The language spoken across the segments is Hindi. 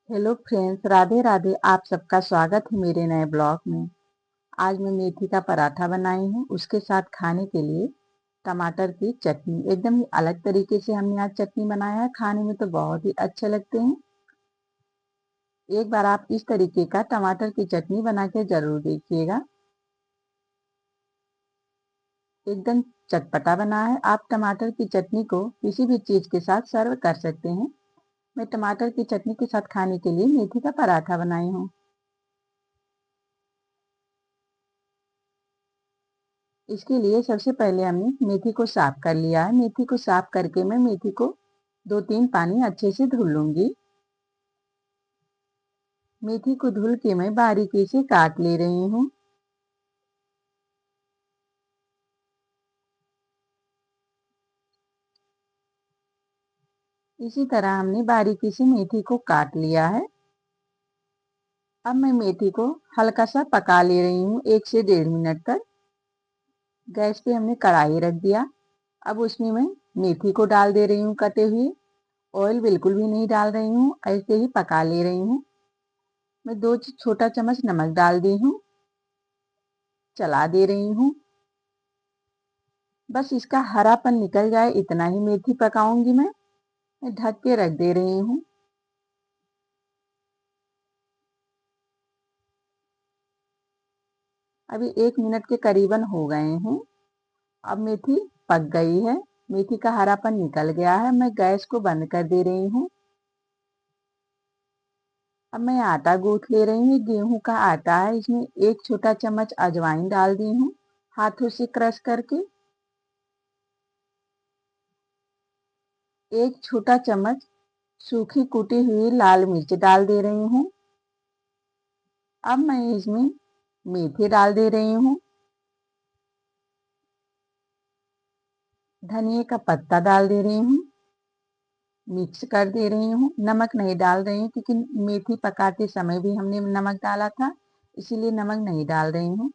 Hello friends, Radhe Radhe. आप सबका स्वागत है मेरे नए ब्लॉग में। आज मैं मेथी का पराठा बनाई हूँ। उसके साथ खाने के लिए टमाटर की चटनी। एकदम ही अलग तरीके से हमने आज चटनी बनाया है। खाने में तो बहुत ही अच्छे लगते हैं। एक बार आप इस तरीके का टमाटर की चटनी बना के जरूर देखिएगा। एकदम चटपटा बना है। आप टमाटर की चटनी को किसी भी चीज के साथ सर्व कर सकते हैं। मैं टमाटर की चटनी के साथ खाने के लिए मेथी का पराठा बनाई हूँ। इसके लिए सबसे पहले हमने मेथी को साफ कर लिया है। मेथी को साफ करके मैं मेथी को 2-3 पानी अच्छे से धुल लूंगी। मेथी को धुल के मैं बारीकी से काट ले रही हूँ। इसी तरह हमने बारीकी से मेथी को काट लिया है। अब मैं मेथी को हल्का सा पका ले रही हूँ 1 से 1.5 मिनट तक। गैस पे हमने कढ़ाई रख दिया। अब उसमें मैं मेथी को डाल दे रही हूँ कटे हुए। ऑयल बिल्कुल भी नहीं डाल रही हूँ, ऐसे ही पका ले रही हूँ। मैं 2 छोटा चम्मच नमक डाल दी हूँ। चला दे रही हूँ। बस इसका हरापन निकल जाए इतना ही मेथी पकाऊंगी मैं ढक के रख दे रही हूँ। अभी 1 मिनट के करीबन हो गए हैं। अब मेथी पक गई है। मेथी का हरापन निकल गया है। मैं गैस को बंद कर दे रही हूँ। अब मैं आटा गूंथ ले रही हूँ। गेहूं का आटा है। इसमें 1 छोटा चम्मच अजवाइन डाल दी हूँ हाथों से क्रश करके। 1 छोटा चम्मच सूखी कुटी हुई लाल मिर्च डाल दे रही हूँ। अब मैं इसमें मेथी डाल दे रही हूँ। धनिया का पत्ता डाल दे रही हूँ। मिक्स कर दे रही हूँ। नमक नहीं डाल रही हूँ क्योंकि मेथी पकाते समय भी हमने नमक डाला था, इसीलिए नमक नहीं डाल रही हूँ।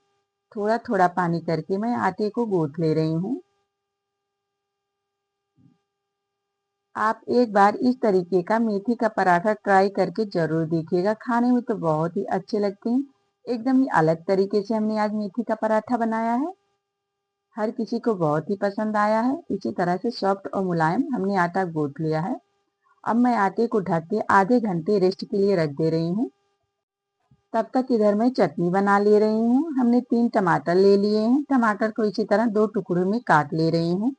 थोड़ा थोड़ा पानी करके मैं आटे को गूंथ ले रही हूँ। आप एक बार इस तरीके का मेथी का पराठा ट्राई करके जरूर देखिएगा। खाने में तो बहुत ही अच्छे लगते हैं। एकदम ही अलग तरीके से हमने आज मेथी का पराठा बनाया है। हर किसी को बहुत ही पसंद आया है। इसी तरह से सॉफ्ट और मुलायम हमने आटा गूंथ लिया है। अब मैं आटे को ढक के आधे घंटे रेस्ट के लिए रख दे रही हूँ। तब तक इधर मैं चटनी बना ले रही हूँ। हमने 3 टमाटर ले लिए हैं। टमाटर को इसी तरह 2 टुकड़ों में काट ले रही हूँ।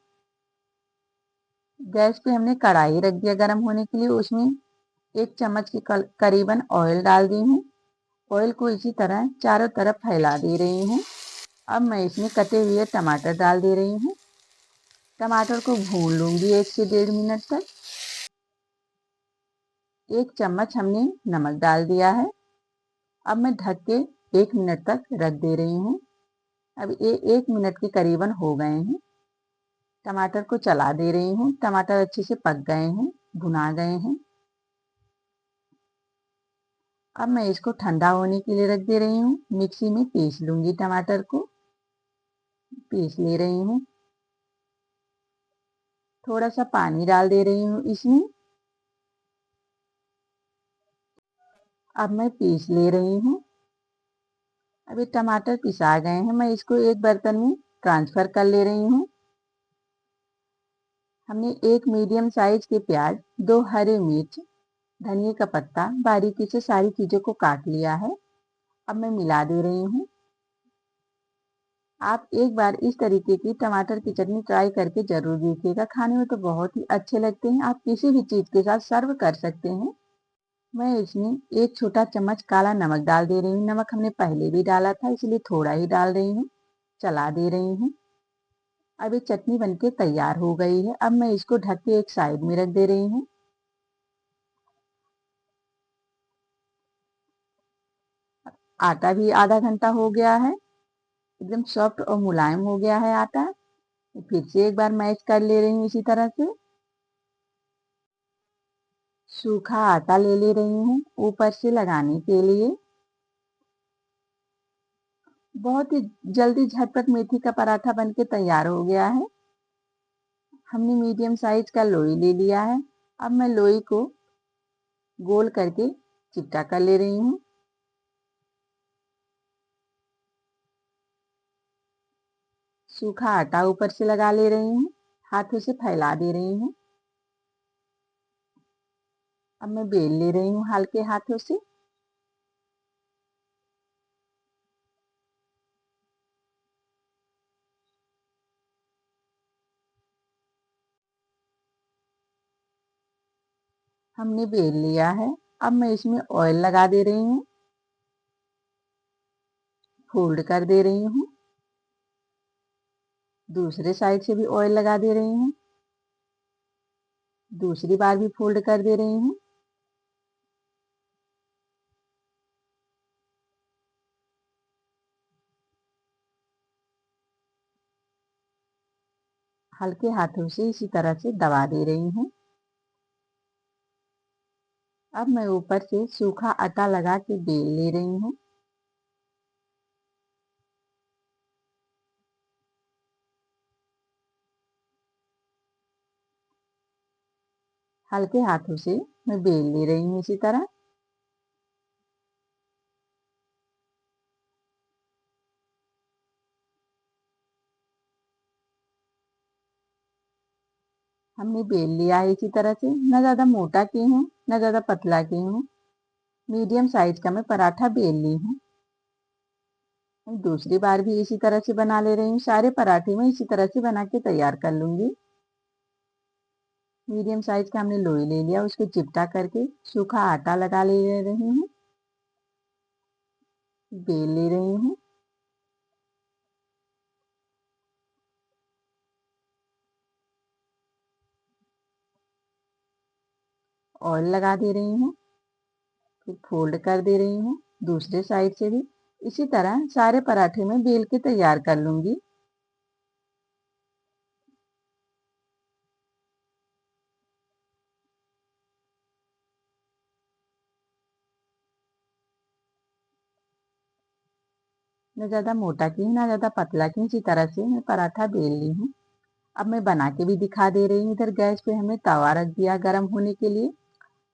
गैस पे हमने कढ़ाई रख दिया गर्म होने के लिए। उसमें 1 चम्मच के करीबन ऑयल डाल दी हूँ। ऑयल को इसी तरह चारों तरफ फैला दे रही हूँ। अब मैं इसमें कटे हुए टमाटर डाल दे रही हूँ। टमाटर को भून लूंगी 1 से 1.5 मिनट तक। 1 चम्मच हमने नमक डाल दिया है। अब मैं ढक के 1 मिनट तक रख दे रही हूँ। अब ये 1 मिनट के करीबन हो गए हैं। टमाटर को चला दे रही हूँ। टमाटर अच्छे से पक गए हैं, भुना गए हैं। अब मैं इसको ठंडा होने के लिए रख दे रही हूँ। मिक्सी में पीस लूंगी। टमाटर को पीस ले रही हूँ। थोड़ा सा पानी डाल दे रही हूँ इसमें। अब मैं पीस ले रही हूँ। अभी टमाटर पिसा गए हैं। मैं इसको एक बर्तन में ट्रांसफर कर ले रही हूँ। हमने 1 मीडियम साइज के प्याज, 2 हरे मिर्च, धनिया का पत्ता बारीकी से सारी चीजों को काट लिया है। अब मैं मिला दे रही हूँ। आप एक बार इस तरीके की टमाटर की चटनी ट्राई करके जरूर देखिएगा। खाने में तो बहुत ही अच्छे लगते हैं। आप किसी भी चीज के साथ सर्व कर सकते हैं। मैं इसमें 1 छोटा चम्मच काला नमक डाल दे रही हूँ। नमक हमने पहले भी डाला था, इसलिए थोड़ा ही डाल रही हूँ। चला दे रही हूँ। अब ये चटनी बनके तैयार हो गई है। अब मैं इसको ढक के एक साइड में रख दे रही हूँ। आटा भी आधा घंटा हो गया है। एकदम सॉफ्ट और मुलायम हो गया है आटा। फिर से एक बार मैश कर ले रही हूँ इसी तरह से। सूखा आटा ले ले रही हूँ ऊपर से लगाने के लिए। बहुत ही जल्दी झटपट मेथी का पराठा बनके तैयार हो गया है। हमने मीडियम साइज का लोई ले लिया है। अब मैं लोई को गोल करके चिपटा कर ले रही हूँ। सूखा आटा ऊपर से लगा ले रही हूँ, हाथों से फैला दे रही हूँ। अब मैं बेल ले रही हूँ हल्के हाथों से। हमने बेल लिया है। अब मैं इसमें ऑयल लगा दे रही हूँ, फोल्ड कर दे रही हूँ। दूसरे साइड से भी ऑयल लगा दे रही हूँ, दूसरी बार भी फोल्ड कर दे रही हूँ। हल्के हाथों से इसी तरह से दबा दे रही हूँ। अब मैं ऊपर से सूखा आटा लगा के बेल ले रही हूँ। हल्के हाथों से मैं बेल ले रही हूँ इसी तरह। हमने बेल लिया है इसी तरह से, न ज़्यादा मोटा की हूँ न ज़्यादा पतला की हूँ, मीडियम साइज का मैं पराठा बेल ली हूँ। मैं दूसरी बार भी इसी तरह से बना ले रही हूँ। सारे पराठे मैं इसी तरह से बना के तैयार कर लूंगी। मीडियम साइज का हमने लोई ले लिया, उसको चिपटा करके सूखा आटा लगा ले रही हूँ, बेल ले रही हूँ। ऑयल लगा दे रही हूँ, फिर फोल्ड कर दे रही हूँ दूसरे साइड से भी। इसी तरह सारे पराठे में बेल के तैयार कर लूंगी। न ज़्यादा मोटा की हूँ न ज़्यादा पतला की हूँ, इसी तरह से मैं पराठा बेल ली हूँ। अब मैं बना के भी दिखा दे रही हूँ। इधर गैस पे हमने तवा रख दिया गरम होने के लिए।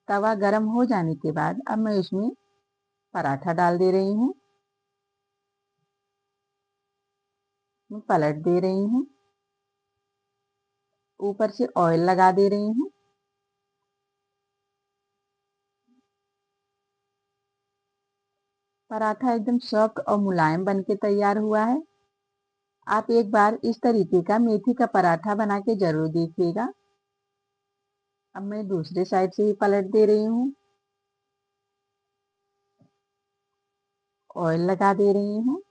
तवा गरम हो जाने के बाद अब मैं उसमें पराठा डाल दे रही हूँ, मैं पलट दे रही हूँ, ऊपर से ऑयल लगा दे रही हूँ। पराठा एकदम सॉफ्ट और मुलायम बन के तैयार हुआ है। आप एक बार इस तरीके का मेथी का पराठा बना के जरूर देखिएगा। अब मैं दूसरे साइड से भी पलट दे रही हूँ, ऑयल लगा दे रही हूँ।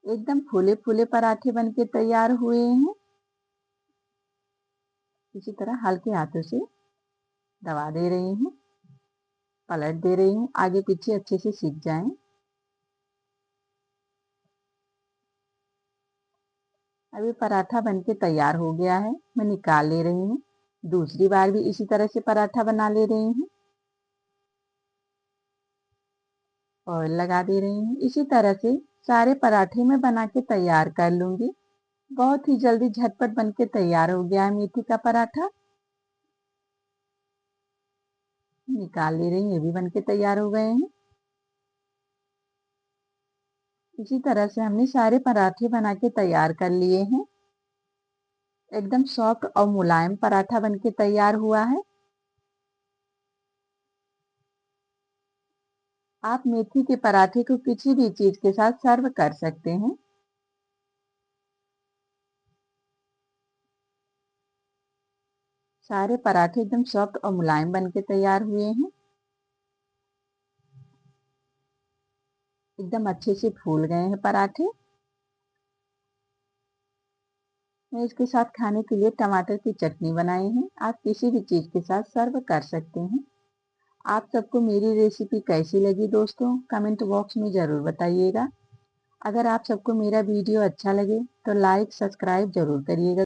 एकदम फूले फूले पराठे बन के तैयार हुए हैं। इसी तरह हल्के हाथों से दबा दे रही हूँ, पलट दे रही हूँ, आगे पीछे अच्छे से सीख जाएं। अब ये पराठा बन के तैयार हो गया है, मैं निकाल ले रही हूँ। दूसरी बार भी इसी तरह से पराठा बना ले रही हूँ, ऑयल लगा दे रही हूँ। इसी तरह से सारे पराठे मैं बना के तैयार कर लूंगी। बहुत ही जल्दी झटपट बन के तैयार हो गया है मेथी का पराठा। निकाल ले रही हूँ, ये भी बन के तैयार हो गए हैं। इसी तरह से हमने सारे पराठे बना के तैयार कर लिए हैं। एकदम सॉफ्ट और मुलायम पराठा बन के तैयार हुआ है। आप मेथी के पराठे को किसी भी चीज के साथ सर्व कर सकते हैं। सारे पराठे एकदम सॉफ्ट और मुलायम बन के तैयार हुए हैं। एकदम अच्छे से फूल गए हैं पराठे। मैं इसके साथ खाने के लिए टमाटर की चटनी बनाई है। आप किसी भी चीज के साथ सर्व कर सकते हैं। आप सबको मेरी रेसिपी कैसी लगी दोस्तों, कमेंट बॉक्स में ज़रूर बताइएगा। अगर आप सबको मेरा वीडियो अच्छा लगे तो लाइक सब्सक्राइब जरूर करिएगा।